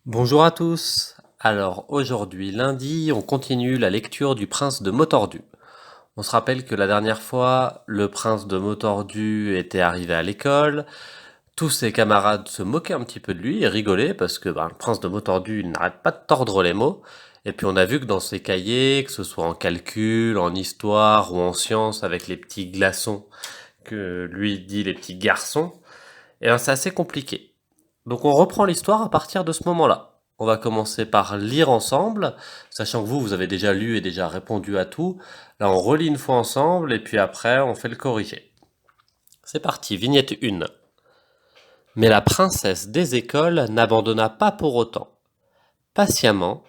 Bonjour à tous. Alors aujourd'hui lundi, on continue la lecture du Prince de Motordu. On se rappelle que la dernière fois, le Prince de Motordu était arrivé à l'école. Tous ses camarades se moquaient un petit peu de lui et rigolaient parce que le Prince de Motordu il n'arrête pas de tordre les mots. Et puis on a vu que dans ses cahiers, que ce soit en calcul, en histoire ou en sciences avec les petits glaçons que lui dit les petits garçons, c'est assez compliqué. Donc on reprend l'histoire à partir de ce moment-là. On va commencer par lire ensemble, sachant que vous avez déjà lu et déjà répondu à tout. Là, on relit une fois ensemble et puis après, on fait le corriger. C'est parti, vignette 1. Mais la princesse des écoles n'abandonna pas pour autant. Patiemment,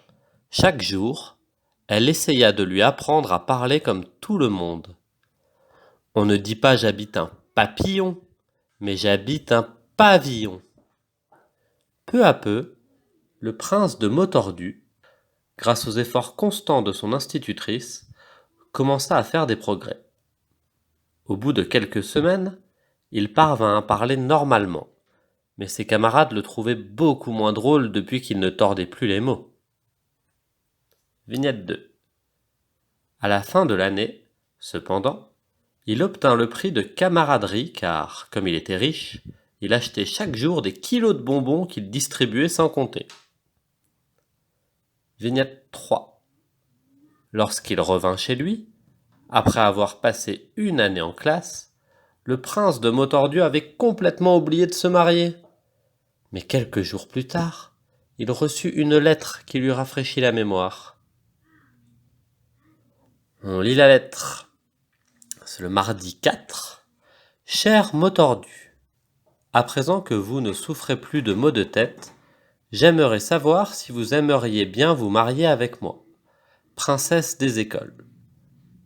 chaque jour, elle essaya de lui apprendre à parler comme tout le monde. On ne dit pas j'habite un papillon, mais j'habite un pavillon. Peu à peu, le prince de Motordu, grâce aux efforts constants de son institutrice, commença à faire des progrès. Au bout de quelques semaines, il parvint à parler normalement, mais ses camarades le trouvaient beaucoup moins drôle depuis qu'il ne tordait plus les mots. Vignette 2. À la fin de l'année, cependant, il obtint le prix de camaraderie car, comme il était riche, il achetait chaque jour des kilos de bonbons qu'il distribuait sans compter. Vignette 3. Lorsqu'il revint chez lui, après avoir passé une année en classe, le prince de Motordu avait complètement oublié de se marier. Mais quelques jours plus tard, il reçut une lettre qui lui rafraîchit la mémoire. On lit la lettre. C'est le mardi 4. Cher Motordu, à présent que vous ne souffrez plus de maux de tête, j'aimerais savoir si vous aimeriez bien vous marier avec moi. Princesse des écoles.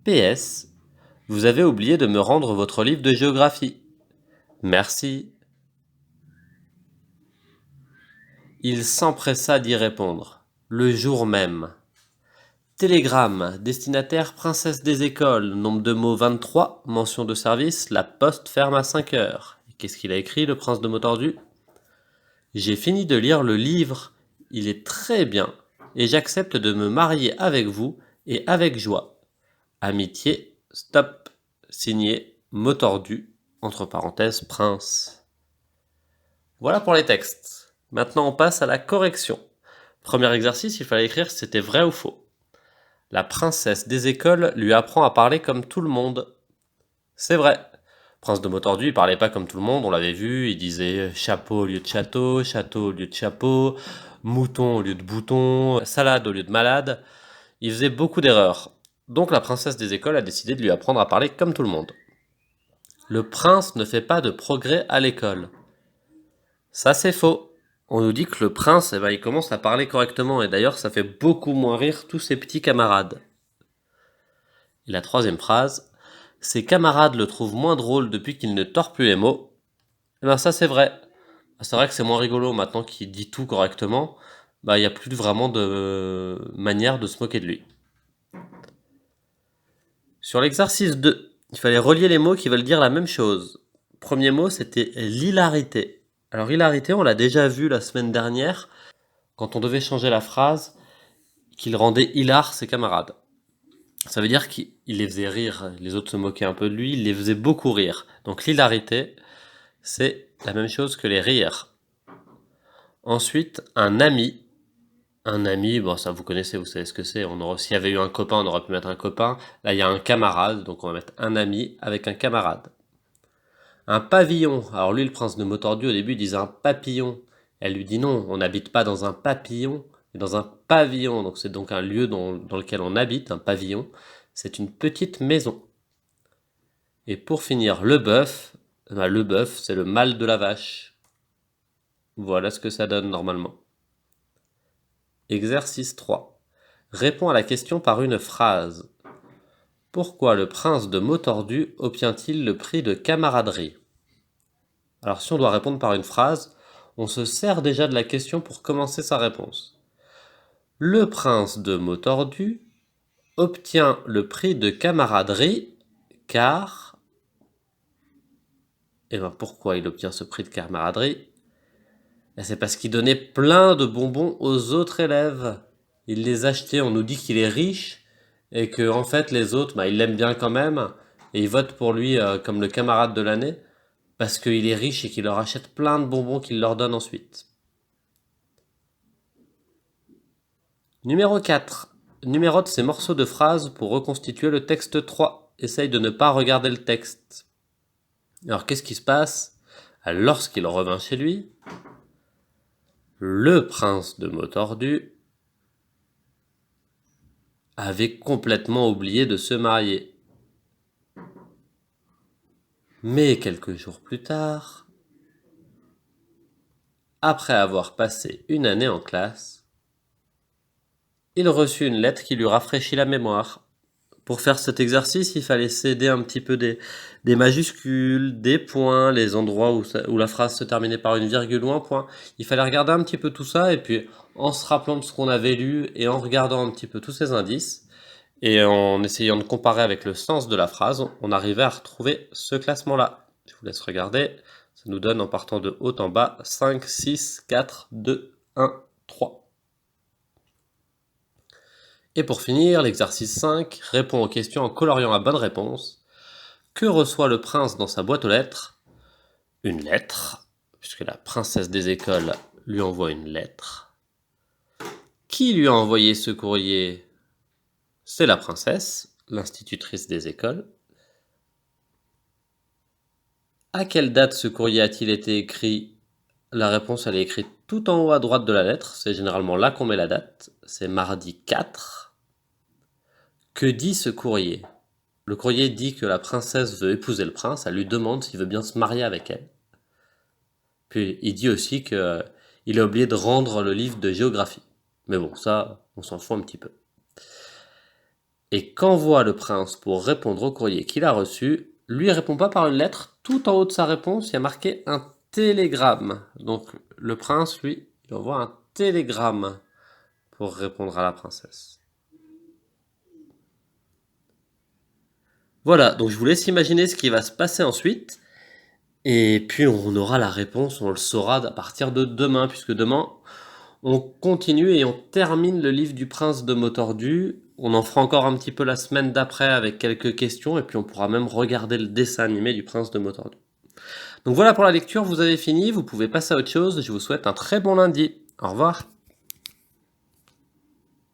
PS. Vous avez oublié de me rendre votre livre de géographie. Merci. Il s'empressa d'y répondre, le jour même. Télégramme, destinataire princesse des écoles, nombre de mots 23, mention de service, la poste ferme à 5 heures. Qu'est-ce qu'il a écrit, le prince de Motordu? J'ai fini de lire le livre, il est très bien, et j'accepte de me marier avec vous, et avec joie. Amitié, stop, signé, Motordu, entre parenthèses, prince. Voilà pour les textes. Maintenant on passe à la correction. Premier exercice, il fallait écrire si c'était vrai ou faux. La princesse des écoles lui apprend à parler comme tout le monde. C'est vrai. Prince de Motordu, il parlait pas comme tout le monde, on l'avait vu, il disait chapeau au lieu de château au lieu de chapeau, mouton au lieu de bouton, salade au lieu de malade. Il faisait beaucoup d'erreurs. Donc la princesse des écoles a décidé de lui apprendre à parler comme tout le monde. Le prince ne fait pas de progrès à l'école. Ça c'est faux. On nous dit que le prince, il commence à parler correctement, et d'ailleurs ça fait beaucoup moins rire tous ses petits camarades. Et la troisième phrase, ses camarades le trouvent moins drôle depuis qu'il ne tord plus les mots. Ça c'est vrai. C'est vrai que c'est moins rigolo maintenant qu'il dit tout correctement. Il n'y a plus vraiment de manière de se moquer de lui. Sur l'exercice 2, il fallait relier les mots qui veulent dire la même chose. Premier mot, c'était l'hilarité. Alors hilarité, on l'a déjà vu la semaine dernière, quand on devait changer la phrase, qu'il rendait hilar ses camarades. Ça veut dire qu'il les faisait rire, les autres se moquaient un peu de lui, il les faisait beaucoup rire. Donc l'hilarité, c'est la même chose que les rires. Ensuite, un ami. Un ami, ça vous connaissez, vous savez ce que c'est. S'il y avait eu un copain, on aurait pu mettre un copain. Là, il y a un camarade, donc on va mettre un ami avec un camarade. Un pavillon. Alors lui, le prince de Motordu, au début, il disait un papillon. Elle lui dit non, on n'habite pas dans un papillon, mais dans un pavillon. Donc c'est donc un lieu dans lequel on habite, un pavillon. C'est une petite maison. Et pour finir, le bœuf. Le bœuf, c'est le mâle de la vache. Voilà ce que ça donne normalement. Exercice 3. Réponds à la question par une phrase. Pourquoi le prince de Motordu obtient-il le prix de camaraderie? Alors si on doit répondre par une phrase, on se sert déjà de la question pour commencer sa réponse. Le prince de Motordu obtient le prix de camaraderie car... pourquoi il obtient ce prix de camaraderie? Et c'est parce qu'il donnait plein de bonbons aux autres élèves. Il les achetait, on nous dit qu'il est riche et que en fait les autres, ils l'aiment bien quand même et ils votent pour lui comme le camarade de l'année parce qu'il est riche et qu'il leur achète plein de bonbons qu'il leur donne ensuite. Numéro 4. Numérote ces morceaux de phrases pour reconstituer le texte 3. Essaye de ne pas regarder le texte. Alors qu'est-ce qui se passe? Lorsqu'il revint chez lui, le prince de mots tordus avait complètement oublié de se marier. Mais quelques jours plus tard, après avoir passé une année en classe, il reçut une lettre qui lui rafraîchit la mémoire. Pour faire cet exercice, il fallait s'aider un petit peu des majuscules, des points, les endroits où la phrase se terminait par une virgule ou un point. Il fallait regarder un petit peu tout ça et puis en se rappelant de ce qu'on avait lu et en regardant un petit peu tous ces indices et en essayant de comparer avec le sens de la phrase, on arrivait à retrouver ce classement-là. Je vous laisse regarder. Ça nous donne en partant de haut en bas 5, 6, 4, 2, 1, 3. Et pour finir, l'exercice 5 répond aux questions en coloriant la bonne réponse. Que reçoit le prince dans sa boîte aux lettres? Une lettre, puisque la princesse des écoles lui envoie une lettre. Qui lui a envoyé ce courrier? C'est la princesse, l'institutrice des écoles. À quelle date ce courrier a-t-il été écrit? La réponse, elle est écrite tout en haut à droite de la lettre. C'est généralement là qu'on met la date. C'est mardi 4. Que dit ce courrier? Le courrier dit que la princesse veut épouser le prince. Elle lui demande s'il veut bien se marier avec elle. Puis il dit aussi qu'il a oublié de rendre le livre de géographie. Mais bon, ça, on s'en fout un petit peu. Et qu'envoie le prince pour répondre au courrier qu'il a reçu? Lui, il répond pas par une lettre. Tout en haut de sa réponse, il y a marqué un télégramme. Donc le prince, lui, il envoie un télégramme pour répondre à la princesse. Voilà, donc je vous laisse imaginer ce qui va se passer ensuite. Et puis on aura la réponse, on le saura à partir de demain, puisque demain, on continue et on termine le livre du prince de mots tordus. On en fera encore un petit peu la semaine d'après avec quelques questions, et puis on pourra même regarder le dessin animé du prince de mots tordus. Donc voilà pour la lecture, vous avez fini, vous pouvez passer à autre chose. Je vous souhaite un très bon lundi. Au revoir.